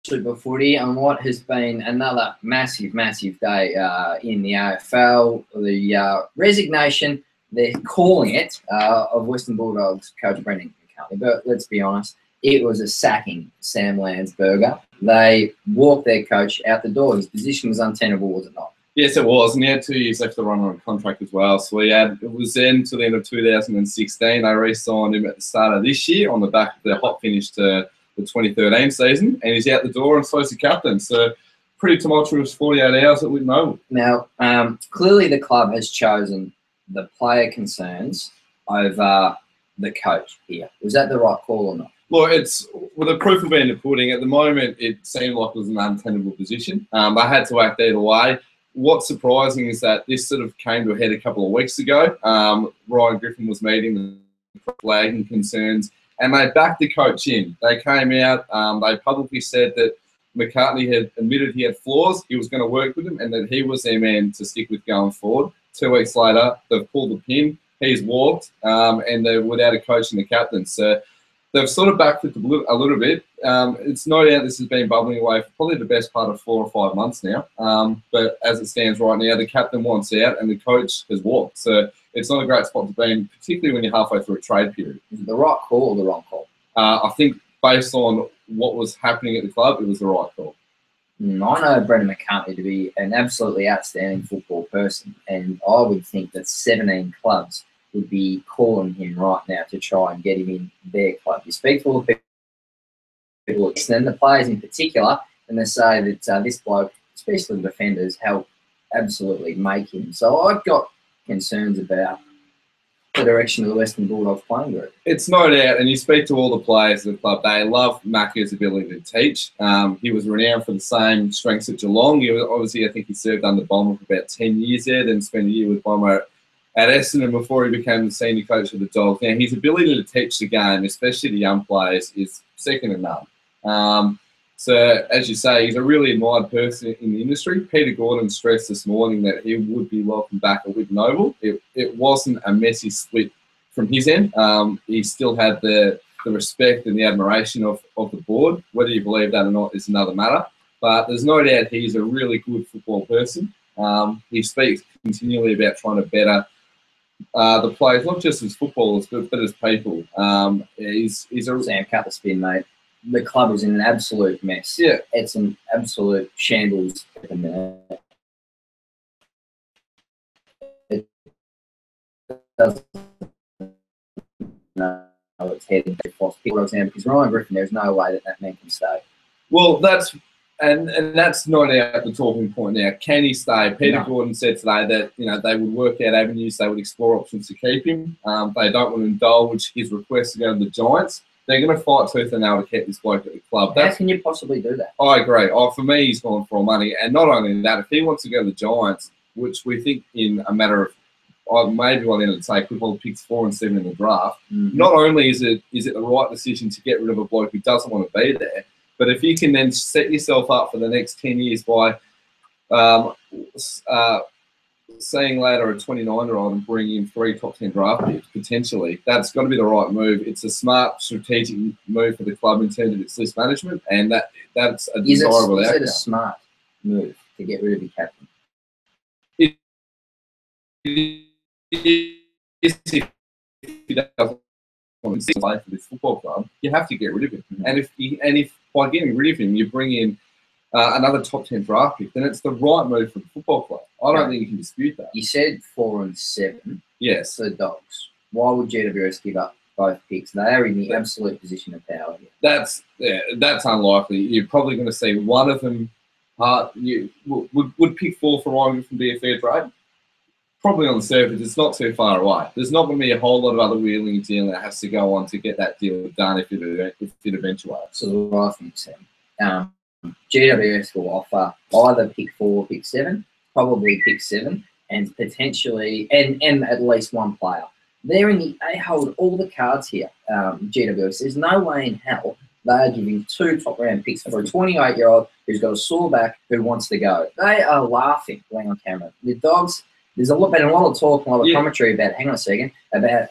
SuperFooty on what has been another massive, massive day in the AFL. The resignation, they're calling it, of Western Bulldogs coach Brendan McCartney. But let's be honest, it was a sacking Sam Landsberger. They walked their coach out the door. His position was untenable, was it not? Yes, it was, and he had 2 years left to run on a contract as well. So it was then to the end of 2016. They re-signed him at the start of this year on the back of the hot finish to the 2013 season, and he's out the door and so's the captain. So pretty tumultuous 48 hours at Whitten Oval. Now, clearly the club has chosen the player concerns over the coach here. Was that the right call or not? Look, it's with the proof of being the pudding. At the moment, it seemed like it was an untenable position. They had to act either way. What's surprising is that this sort of came to a head a couple of weeks ago. Ryan Griffin was meeting the flagging concerns, and they backed the coach in. They came out, they publicly said that McCartney had admitted he had flaws, he was going to work with him, and that he was their man to stick with going forward. 2 weeks later, they've pulled the pin, he's walked, and they're without a coach and the captain. So they've sort of backflipped a little bit. It's no doubt this has been bubbling away for probably the best part of 4 or 5 months now. But as it stands right now, the captain wants out and the coach has walked. So it's not a great spot to be in, particularly when you're halfway through a trade period. Is it the right call or the wrong call? I think based on what was happening at the club, it was the right call. I know Brendan McCartney to be an absolutely outstanding football person, and I would think that 17 clubs would be calling him right now to try and get him in their club. You speak to all the people, and the players in particular, and they say that this bloke, especially the defenders, helped absolutely make him. So I've got concerns about the direction of the Western Bulldogs playing group. It's no doubt, and you speak to all the players of the club, they love Macca's ability to teach. He was renowned for the same strengths at Geelong. He was, obviously, I think he served under Bomber for about 10 years there, then spent a year with Bomber at Essendon before he became the senior coach of the Dogs. Now, his ability to teach the game, especially the young players, is second to none. So, as you say, he's a really admired person in the industry. Peter Gordon stressed this morning that he would be welcome back at Whitten Oval. It wasn't a messy split from his end. He still had the respect and the admiration of the board. Whether you believe that or not is another matter. But there's no doubt he's a really good football person. He speaks continually about trying to better the players, not just as footballers, but as people. He's a Sam, cut the spin, mate. The club is in an absolute mess. Yeah. It's an absolute shambles at the minute. It doesn't know it's heading to Foss Bulldogs now, because Ryan Griffin, there's no way that man can stay. Well, that's no doubt the talking point now. Can he stay? Peter Gordon said today that they would work out avenues, they would explore options to keep him. They don't want to indulge his request to go to the Giants. They're going to fight tooth and nail to keep this bloke at the club. How can you possibly do that? I agree. For me, he's gone for all money. And not only that, if he wants to go to the Giants, which we think in a matter of maybe by the end of the day, could hold picks 4 and 7 in the draft, not only is it the right decision to get rid of a bloke who doesn't want to be there, but if you can then set yourself up for the next 10 years by seeing later a 29-year-old and bringing in 3 top 10 draft picks, potentially, that's got to be the right move. It's a smart, strategic move for the club in terms of its list management, and that's a desirable outcome. Is it a smart move to get rid of your captain? If he doesn't want to play for this football club, you have to get rid of him. And if by getting rid of him, you bring in another top 10 draft pick, then it's the right move for the football club. I don't think you can dispute that. You said 4 and 7. Yes. For the Dogs. Why would GWS give up both picks? They are in the absolute position of power here. That's unlikely. You're probably going to see one of them. Would pick 4 for Ryan Griffin be a fair trade? Probably on the surface, it's not too far away. There's not going to be a whole lot of other wheeling and dealing that has to go on to get that deal done if it eventuates. So what I think, Sam, GWS will offer either pick 4 or pick 7, probably pick 7, and potentially and at least one player. They hold all the cards here. GWS. There's no way in hell they are giving 2 top-round picks for a 28-year-old who's got a sore back who wants to go. They are laughing, going on camera. The Dogs. There's been a lot of talk, a lot of commentary about. Hang on a second. About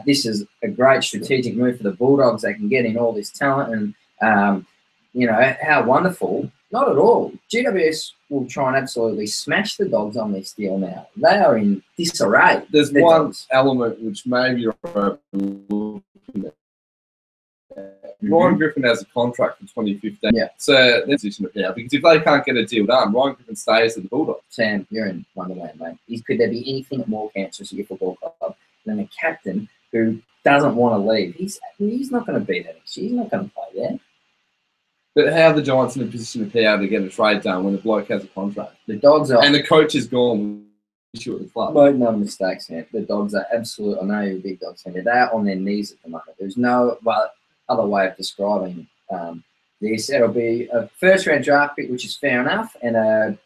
this is a great strategic move for the Bulldogs. They can get in all this talent, and you know, how wonderful. Not at all. GWS will try and absolutely smash the Dogs on this deal now. They are in disarray. There's one element which maybe you're overlooking. Ryan Griffin has a contract for 2015. Yeah. So they're in a position of power because if they can't get a deal done, Ryan Griffin stays at the Bulldogs. Sam, you're in Wonderland, mate. Could there be anything more cancerous at your football club than a captain who doesn't want to leave? He's not going to be there next year. He's not going to play there. But how are the Giants in a position of power to get a trade done when the bloke has a contract? The Dogs are... And the coach is gone. Issue at the club. No mistakes, man. The Dogs are absolute... I know you're a big Dogs fan. They're on their knees at the moment. There's no other way of describing this. It'll be a first-round draft pick, which is fair enough, and a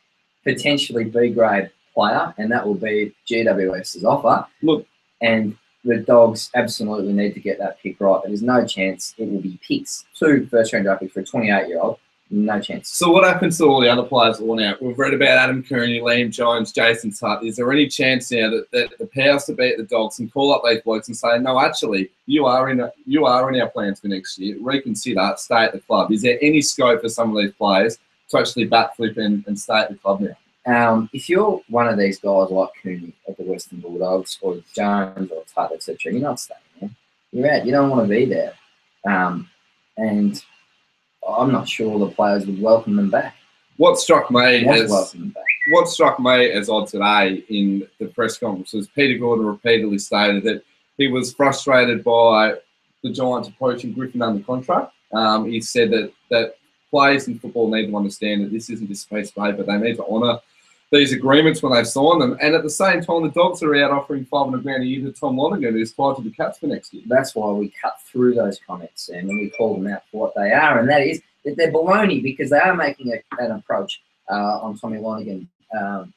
potentially B-grade player, and that will be GWS's offer. Look, and the Dogs absolutely need to get that pick right. There's no chance it will be picks. 2 first-round draft picks for a 28-year-old. No chance. So what happens to all the other players that want out? We've read about Adam Cooney, Liam Jones, Jason Tutt. Is there any chance now that the powers to be at the Dogs can call up these blokes and say, no, actually, you are in our plans for next year. Reconsider, stay at the club. Is there any scope for some of these players to actually backflip and stay at the club now? If you're one of these guys like Cooney at the Western Bulldogs or Jones or Tutt, etc., you're not staying there. You're out. You don't want to be there. And I'm not sure the players would welcome them back. What struck me as odd today in the press conference was Peter Gordon repeatedly stated that he was frustrated by the Giants approaching Griffin under contract. He said that players in football need to understand that this isn't just a piece of paper. They need to honour these agreements when they've signed them. And at the same time, the Dogs are out offering $500,000 a year to Tom Lonergan, who's tied to the Cats for next year. That's why we cut through those comments, Sam, and we call them out for what they are. And that is that they're baloney because they are making an approach on Tommy Lonergan,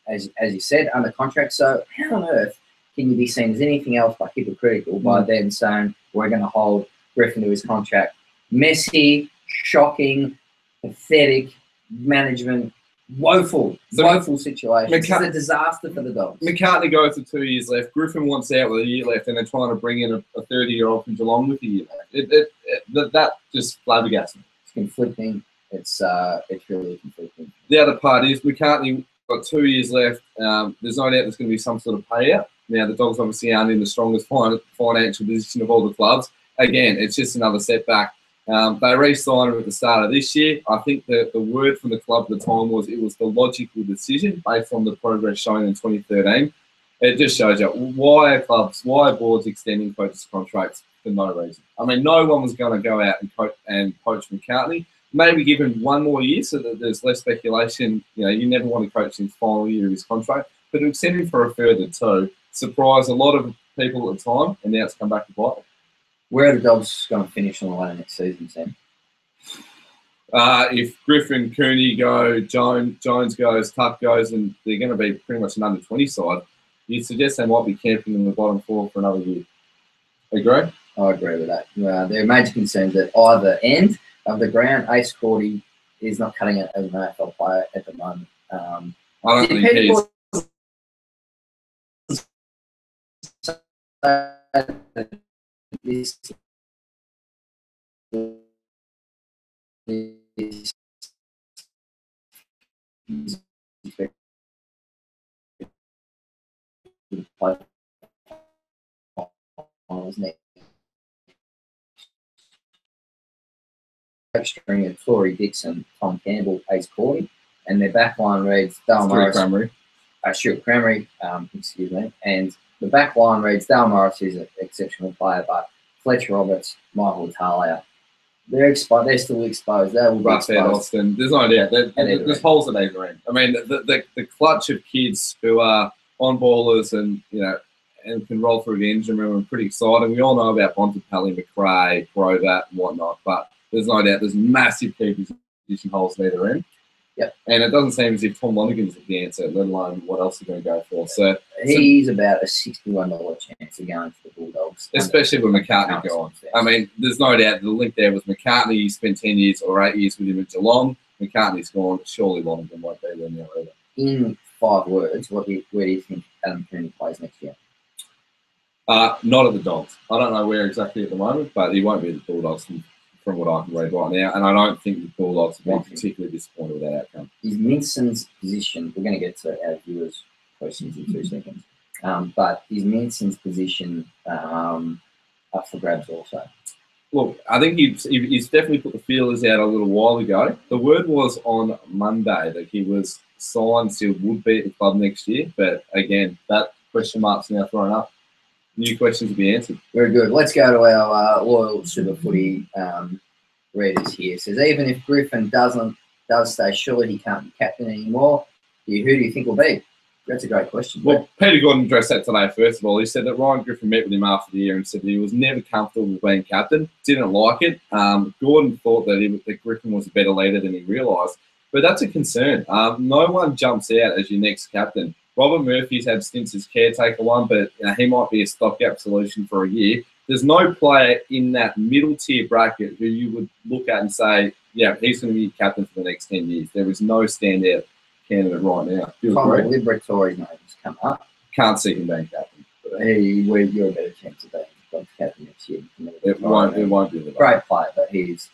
as you said, under contract. So how on earth can you be seen as anything else but hypocritical by them saying we're going to hold Griffin to his contract? Messy, shocking, pathetic management. Woeful situation. It's a disaster for the Dogs. McCartney goes with 2 years left. Griffin wants out with a year left, and they're trying to bring in a 30-year-old from Geelong with a year left. That just flabbergasted me. It's conflicting. It's really conflicting. The other part is McCartney got 2 years left. There's no doubt there's going to be some sort of payout. Now, the Dogs obviously aren't in the strongest financial position of all the clubs. Again, it's just another setback. They re-signed him at the start of this year. I think the word from the club at the time was it was the logical decision based on the progress shown in 2013. It just shows you why are boards extending coaches' contracts for no reason. I mean, no one was going to go out and poach McCartney. Maybe give him 1 more year so that there's less speculation. You know, you never want to coach his final year of his contract. But to extend him for a further 2 surprised a lot of people at the time, and now it's come back to bite them. Where are the Dogs going to finish on the ladder next season, Sam? If Griffin, Cooney go, Jones goes, Tuck goes, and they're going to be pretty much an under-20 side, you'd suggest they might be camping in the bottom 4 for another year. Agree? I agree with that. There are major concerns at either end of the ground. Ace Cordy is not cutting it as an AFL player at the moment. I don't think he is. String of Tory Dixon, Tom Campbell, Ace Cordy, and their back line reads Dale Morris, Stuart Cranberry, excuse me, and the back line reads Dale Morris is an exceptional player, but Fletcher Roberts, Michael Talia, they're exposed. They're still exposed. They will be exposed. Austin. There's no doubt. There's holes at either end. I mean, the clutch of kids who are on ballers and and can roll through the engine room are pretty exciting. We all know about Bontempelli, McRae, Grovat, and whatnot, but there's no doubt there's massive key position holes at either end. Yep. And it doesn't seem as if Tom Lonergan's the answer, let alone what else they're going to go for. So he's about a $61 chance of going to the Bulldogs. Especially with McCartney going. I mean, there's no doubt the link there was McCartney. He spent 10 years or 8 years with him at Geelong. McCartney's gone. Surely Lonergan won't be there now either. In 5 words, where do you think Adam Cooney plays next year? Not at the Dogs. I don't know where exactly at the moment, but he won't be at the Bulldogs from what I can read right now, and I don't think the Bulldogs will be particularly disappointed with that outcome. Is Minson's position, we're going to get to our viewers' questions in 2 seconds, but is Minson's position up for grabs also? Look, I think he's definitely put the feelers out a little while ago. The word was on Monday that he was signed, still would be at the club next year, but again, that question mark's now thrown up. New questions to be answered. Very good. Let's go to our loyal SuperFooty readers here. It says, even if Griffin does stay, surely he can't be captain anymore. Who do you think will be? That's a great question. Well, Peter Gordon addressed that today, first of all. He said that Ryan Griffin met with him after the year and said that he was never comfortable with being captain, didn't like it. Gordon thought that Griffin was a better leader than he realised. But that's a concern. No one jumps out as your next captain. Robert Murphy's had stints as caretaker one, but he might be a stopgap solution for a year. There's no player in that middle tier bracket who you would look at and say, yeah, he's going to be captain for the next 10 years. There is no standout candidate right now. Liberatory's name has come up. Can't see him being captain. You're a better chance of being captain next year. It won't be the great player, but he's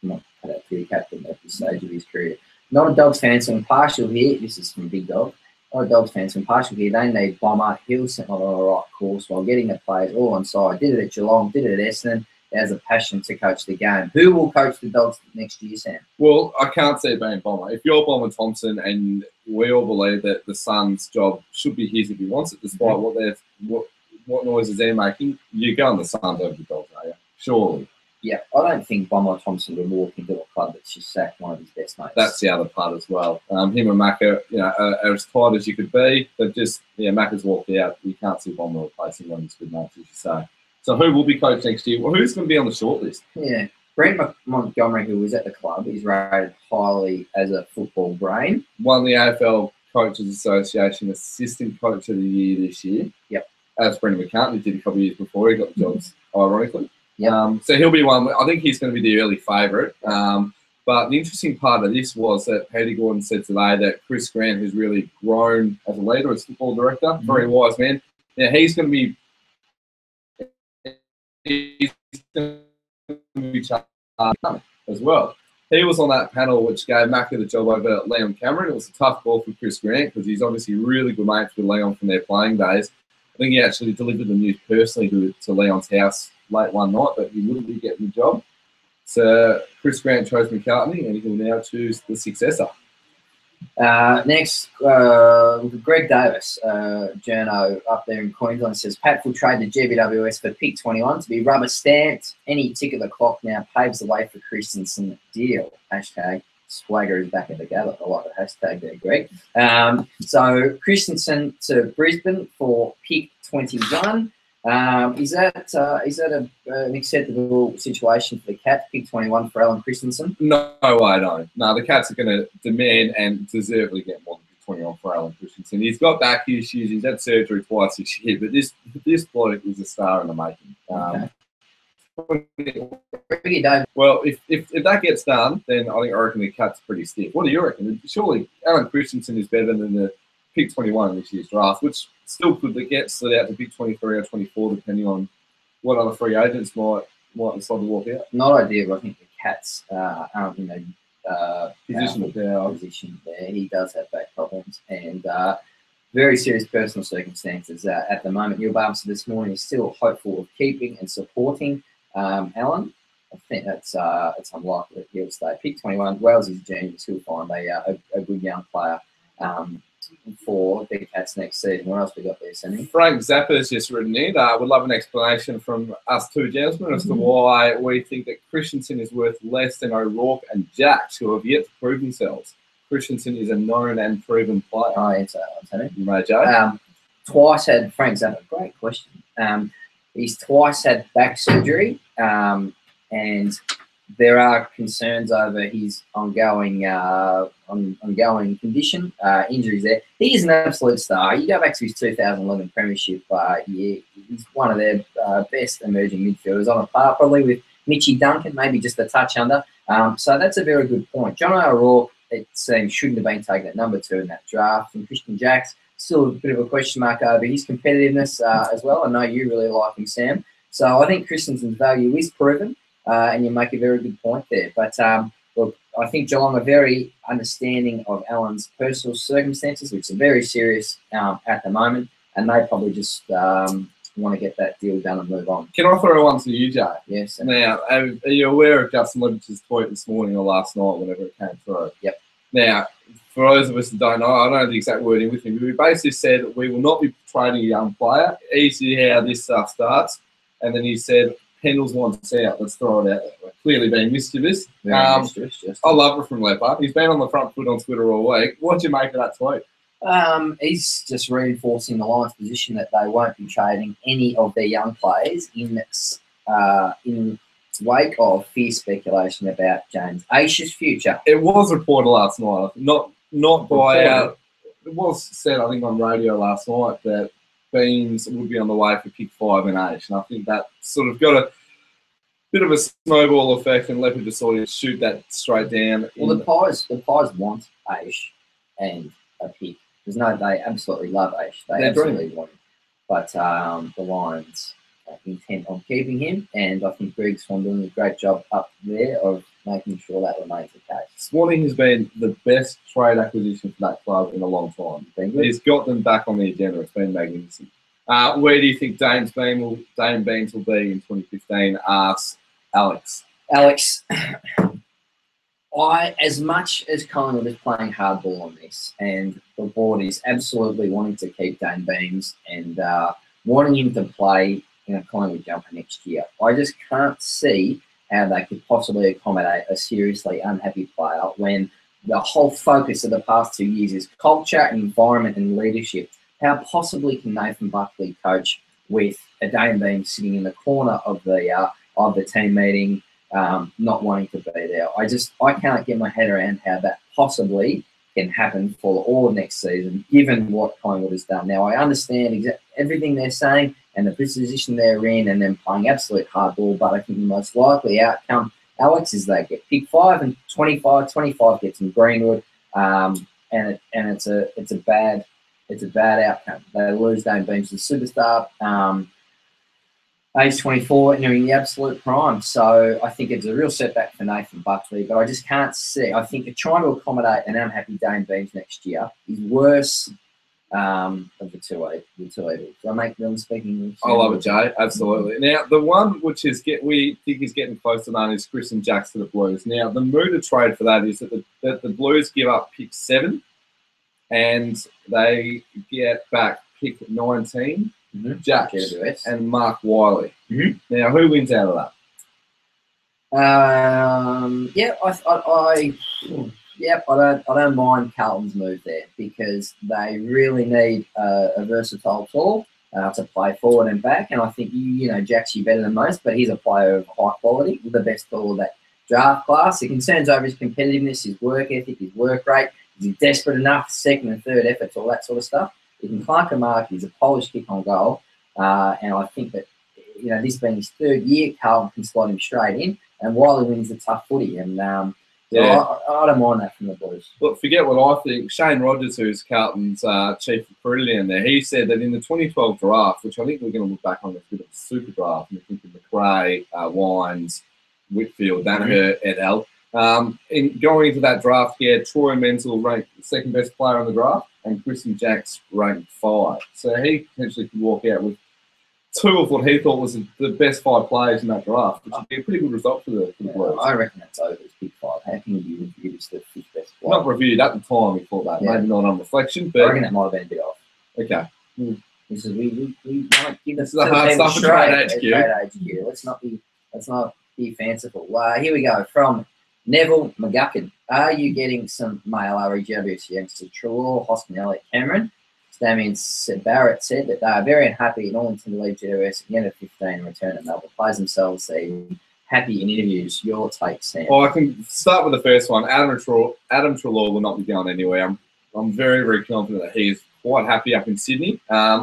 not cut out to be captain at this stage of his career. Not a Dogs fan, so impartial here. This is from Big Dog. Not a Dogs fan, so impartial here. They need Bomber. He'll set on the right course while getting the players all on side. Did it at Geelong, did it at Essendon. Has a passion to coach the game. Who will coach the Dogs next year, Sam? Well, I can't see it being Bomber. If you're Bomber Thompson, and we all believe that the Suns' job should be his if he wants it, despite what noises they're making, you go on the Suns over the Dogs, are you? Surely. Yeah, I don't think Bomber Thompson would walk into a club that's just sacked one of his best mates. That's the other part as well. Him and Macca, are as tight as you could be, but just Macca's walked out. You can't see Bomber replacing one of his good mates, as you say. So who will be coach next year? Well, who's going to be on the shortlist? Yeah, Brent Montgomery, who was at the club, is rated highly as a football brain. Won the AFL Coaches Association Assistant Coach of the Year this year. Yep. As Brendan McCartney did a couple of years before he got the jobs, ironically. Yeah. So he'll be one. I think he's going to be the early favourite. But the interesting part of this was that Peter Gordon said today that Chris Grant, who's really grown as a leader, as football director, very wise man. Now he's going to be as well. He was on that panel which gave Macca the job over Leon Cameron. It was a tough call for Chris Grant because he's obviously really good mates with Leon from their playing days. I think he actually delivered the news personally to Leon's house late one night that he wouldn't be getting the job. So Chris Grant chose McCartney and he will now choose the successor. Next, Greg Davis, journo up there in Queensland, says Pat will trade the GBWS for pick 21 to be rubber stamped. Any tick of the clock now paves the way for Christensen deal. Hashtag Swagger is back at the gather. I like the hashtag there, Greg. So Christensen to Brisbane for pick 21. Is that an acceptable situation for the Cats? Pick 21 for Alan Christensen? No, I don't. No, the Cats are going to demand and deservedly get more than pick 21 for Alan Christensen. He's got back issues. He's had surgery twice this year, but this bloke is a star in the making. Okay. Well, if that gets done, then I reckon the Cats are pretty stiff. What do you reckon? Surely Alan Christensen is better than the pick 21 in this year's draft, which still could get slid out to pick 23 or 24, depending on what other free agents might decide to walk out. Not ideal, but I think the Cats aren't in a position there. He does have back problems and very serious personal circumstances at the moment. Neil Barmster this morning is still hopeful of keeping and supporting Alan. I think it's unlikely that he'll stay. Pick 21, Wales is genius. He'll find a good young player for the Cats next season. What else we got there, Sammy? Frank Zappa's just written in. Would love an explanation from us two gentlemen as to why we think that Christensen is worth less than O'Rourke and Jacks, who have yet to prove themselves. Christensen is a known and proven player. I'll answer that one, Sammy. You may, Joe. Twice had Frank Zappa. Great question. He's twice had back surgery, and there are concerns over his ongoing condition, injuries there. He is an absolute star. You go back to his 2011 premiership year, he's one of their best emerging midfielders on a par, probably with Mitchy Duncan, maybe just a touch under. So that's a very good point. John O'Rourke, it seems, shouldn't have been taken at number 2 in that draft. And Christian Jacks, still a bit of a question mark over his competitiveness as well. I know you really like him, Sam. So I think Christensen's value is proven. and you make a very good point there. But look, I think Geelong are very understanding of Alan's personal circumstances, which are very serious at the moment, and they probably just want to get that deal done and move on. Can I throw one to you, Jay? Yes. Now, are you aware of Justin Levich's tweet this morning or last night, whenever it came through? Yep. Now, for those of us that don't know, I don't know the exact wording with him, but we basically said that we will not be trading a young player. Easy how this stuff starts. And then he said, Pendles wants out. Let's throw it out there. We're clearly being mischievous. Mischievous, I love it from Leopard. He's been on the front foot on Twitter all week. What do you make of that tweet? He's just reinforcing the Lions' position that they won't be trading any of their young players in wake of fierce speculation about James Aisha's future. It was reported last night, not by. It was said, I think, on radio last night that Beams would be on the way for pick 5 and Aish, and I think that sort of got a bit of a snowball effect, and Leopard just sort of shoot that straight down. Well, the Pies want Aish and a pick. There's no, they absolutely love Aish. They absolutely want him. But the Lions are intent on keeping him, and I think Greg Swan doing a great job up there of making sure that remains the case. Swanning has been the best trade acquisition for that club in a long time. He's got them back on the agenda. It's been magnificent. Where do you think Dane Beams will be in 2015? Asks Alex. Alex, as much as Collingwood is playing hardball on this, and the board is absolutely wanting to keep Dane Beams and wanting him to play in a Collingwood jumper next year, I just can't see how they could possibly accommodate a seriously unhappy player when the whole focus of the past 2 years is culture, environment, and leadership. How possibly can Nathan Buckley coach with a Dane Beams sitting in the corner of the team meeting, not wanting to be there? I can't get my head around how that possibly can happen for all of next season, given what Collingwood has done. Now, I understand everything they're saying and the position they're in and them playing absolute hardball, but I think the most likely outcome, Alex, is they get pick 5 and 25 gets them Greenwood, and it's a bad outcome. They lose Dane Beams, the superstar, age 24, entering the absolute prime. So I think it's a real setback for Nathan Buckley, but I just can't see. I think trying to accommodate an unhappy Dane Beams next year is worse of the two evils. Do I make them speaking? I love it, Jay. Absolutely. Now, the one which we think is getting close to none is Chris and Jacks to the Blues. Now, the mood of trade for that is that the Blues give up pick 7 and they get back pick 19. Jack and Mark Wiley. Now, who wins out of that? I don't mind Carlton's move there because they really need a versatile tall to play forward and back. And I think Jack's better than most, but he's a player of high quality, the best tall of that draft class. The concerns over his competitiveness, his work ethic, his work rate. Is he desperate enough? Second and third efforts, all that sort of stuff. He can clank a mark. He's a polished kick on goal. And I think that, this being his 3rd year, Carlton can slot him straight in. And Wiley wins the tough footy. And I don't mind that from the Blues. Look, forget what I think. Shane Rogers, who's Carlton's chief recruiter down there, he said that in the 2012 draft, which I think we're going to look back on as a bit of a super draft, and we think of McRae, Wines, Whitfield, Danaher, et al. In going into that draft, he had Troy Menzel ranked the 2nd best player on the draft, and Chris and Jacks ranked 5. So he potentially could walk out with 2 of what he thought was the best 5 players in that draft, which would be a pretty good result for the Blues. I reckon that's over as pick 5. How can you be reviewed as the 5th best player? Not reviewed at the time, we thought that. Yeah. Maybe not on reflection, but I reckon that might have been a bit off. Okay. This is we might give this is the hard stuff for Trade HQ. Let's not be fanciful. Here we go from Neville McGuckin. Are you getting some male REWS youngsters Trelaw, Hoskinelli, Cameron? Damien Barrett said that they are very unhappy and all intend to leave GWS at the end of 15 and return to Melbourne. Plays themselves happy in interviews. Your take, Sam? I can start with the first one. Adam Trelaw will not be going anywhere. I'm very, very confident that he is quite happy up in Sydney.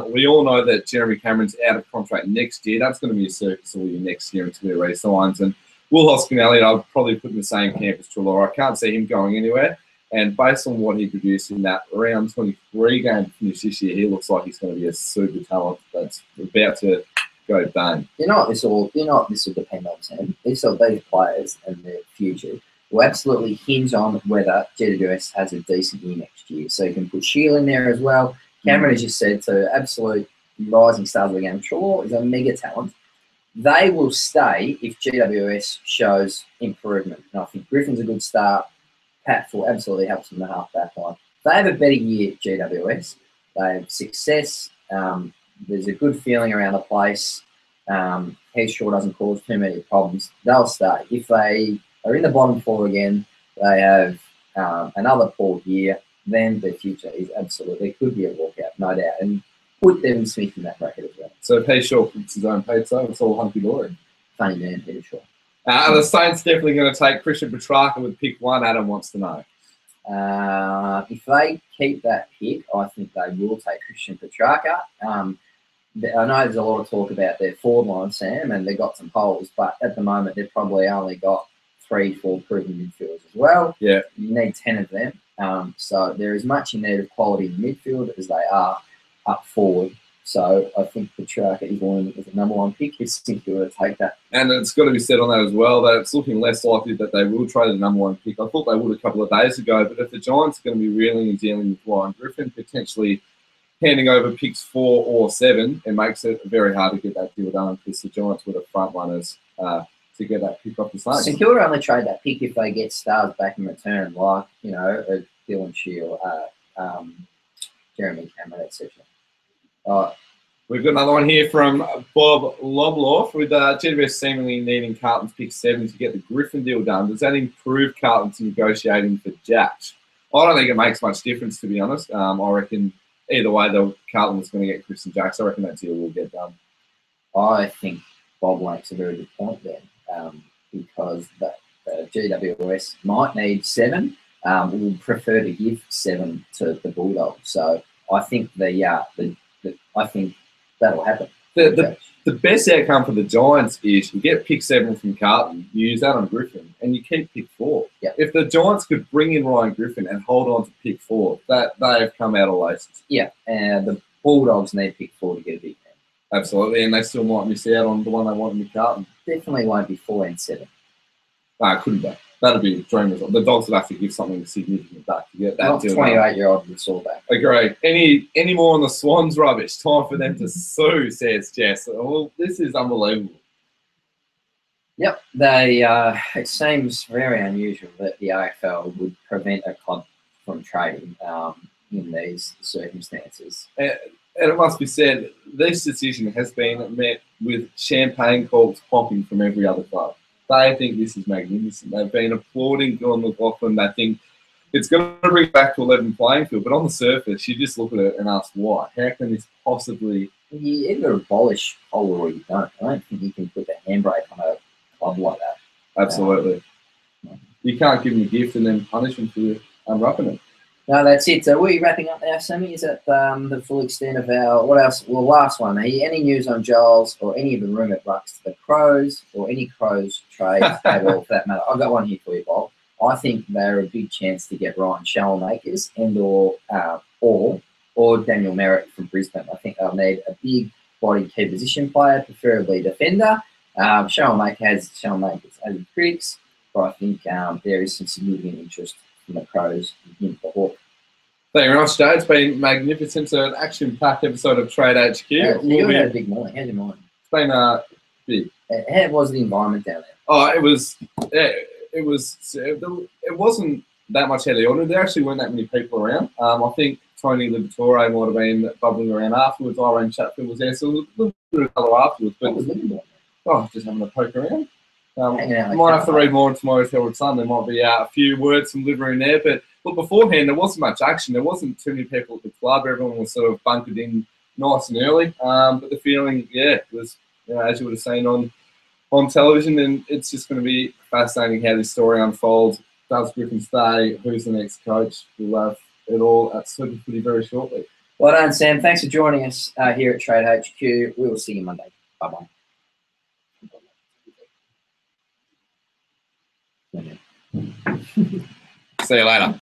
We all know that Jeremy Cameron's out of contract next year. That's going to be a circus all year next year until he re-signs. And Will Hoskin-Elliott, I'll probably put in the same camp as Trelaw. I can't see him going anywhere. And based on what he produced in that round 23 game finish this year, he looks like he's going to be a super talent that's about to go done. You know what this will depend on, Sam. These players and their future will absolutely hinge on whether GWS has a decent year next year. So you can put Sheil in there as well. Cameron, as you said, to absolute rising stars of the game. Shaw is a mega talent. They will stay if GWS shows improvement. And I think Griffin's a good start. Pat will absolutely helps in the half-back line. They have a better year at GWS. They have success. There's a good feeling around the place. Headshaw doesn't cause too many problems. They'll stay. If they are in the bottom four again, they have another poor year, then their future is absolutely, could be a walkout, no doubt. And put Devon Smith in that bracket as well. So if Headshaw puts his own pizza, it's all hunky-dory. Funny man, Headshaw. Are the Saints definitely going to take Christian Petrarca with pick 1? Adam wants to know. If they keep that pick, I think they will take Christian Petrarca. I know there's a lot of talk about their forward line, Sam, and they've got some holes, but at the moment they've probably only got 3-4 proven midfielders as well. Yeah. You need 10 of them. So they're as much in need of quality in midfield as they are up forward. So I think Petrarca is one as a number 1 pick. It's simply going to take that. And it's got to be said on that as well that it's looking less likely that they will trade the number 1 pick. I thought they would a couple of days ago, but if the Giants are going to be reeling and dealing with Ryan Griffin, potentially handing over picks 4 or 7, it makes it very hard to get that deal done because the Giants were the front runners to get that pick off the Saints. St Kilda only trade that pick if they get stars back in return, like, you know, Dylan Shield, Jeremy Cameron, etc. We've got another one here from Bob Lobloff with GWS seemingly needing Carlton's pick 7 to get the Griffin deal done. Does that improve Carlton's negotiating for Jack? I don't think it makes much difference, to be honest. I reckon either way, Carlton was going to get Chris and Jack, so I reckon that deal will get done. I think Bob makes a very good point there because the GWS might need 7. We would prefer to give 7 to the Bulldogs. So I think I think that'll happen. The best outcome for the Giants is you get pick 7 from Carlton, you use that on Griffin, and you keep pick 4. Yep. If the Giants could bring in Ryan Griffin and hold on to pick 4, that they have come out of laces. Yeah, and the Bulldogs need pick 4 to get a big man. Absolutely, and they still might miss out on the one they want in Carlton. Definitely won't be 4 and 7. No, couldn't be. That'd be a dream result. The Dogs would have to give something significant back to get that. Not 28-year-old with saw back. Agree. Any more on the Swans rubbish? Time for them to sue, says Jess. Well, this is unbelievable. Yep, it seems very unusual that the AFL would prevent a club from trading in these circumstances. And it must be said, this decision has been met with champagne corks popping from every other club. They think this is magnificent. They've been applauding Glenn McLaughlin. They think it's going to bring back to 11 playing field. But on the surface, you just look at it and ask why. How can this possibly... You either abolish whole or you don't. I don't think you can put the handbrake on a club like that. Absolutely. You can't give them a gift and then punish them for unwrapping it. No, that's it. So we're wrapping up now, Sammy. Is that the full extent of our... What else? Well, last one. Any news on Giles or any of the rumour rucks to the Crows or any Crows trades at all, for that matter? I've got one here for you, Bob. I think they're a big chance to get Ryan Shellmakers and or Daniel Merritt from Brisbane. I think they'll need a big body key position player, preferably defender. Shellmakers as critics, but I think there is some significant interest from the Crows in the Hawk. Thank you very much, Jay. It's been magnificent. So an action-packed episode of Trade HQ. You had a big morning. How's your morning? It's been big. How was the environment down there? Oh, it wasn't that much out of the ordinary. There actually weren't that many people around. I think Tony Liberatore might have been bubbling around afterwards. Irene Chatfield was there, so a little bit of colour afterwards. But just having a poke around. Might have to read more in tomorrow's Herald Sun. There might be a few words from liver in there. But look, beforehand, there wasn't much action. There wasn't too many people at the club. Everyone was sort of bunkered in nice and early. But the feeling, was, as you would have seen on television, and it's just going to be fascinating how this story unfolds. Does Griffin stay? Who's the next coach? We'll have it all at SuperFooty very shortly. Well done, Sam. Thanks for joining us here at Trade HQ. We will see you Monday. Bye-bye. See you later.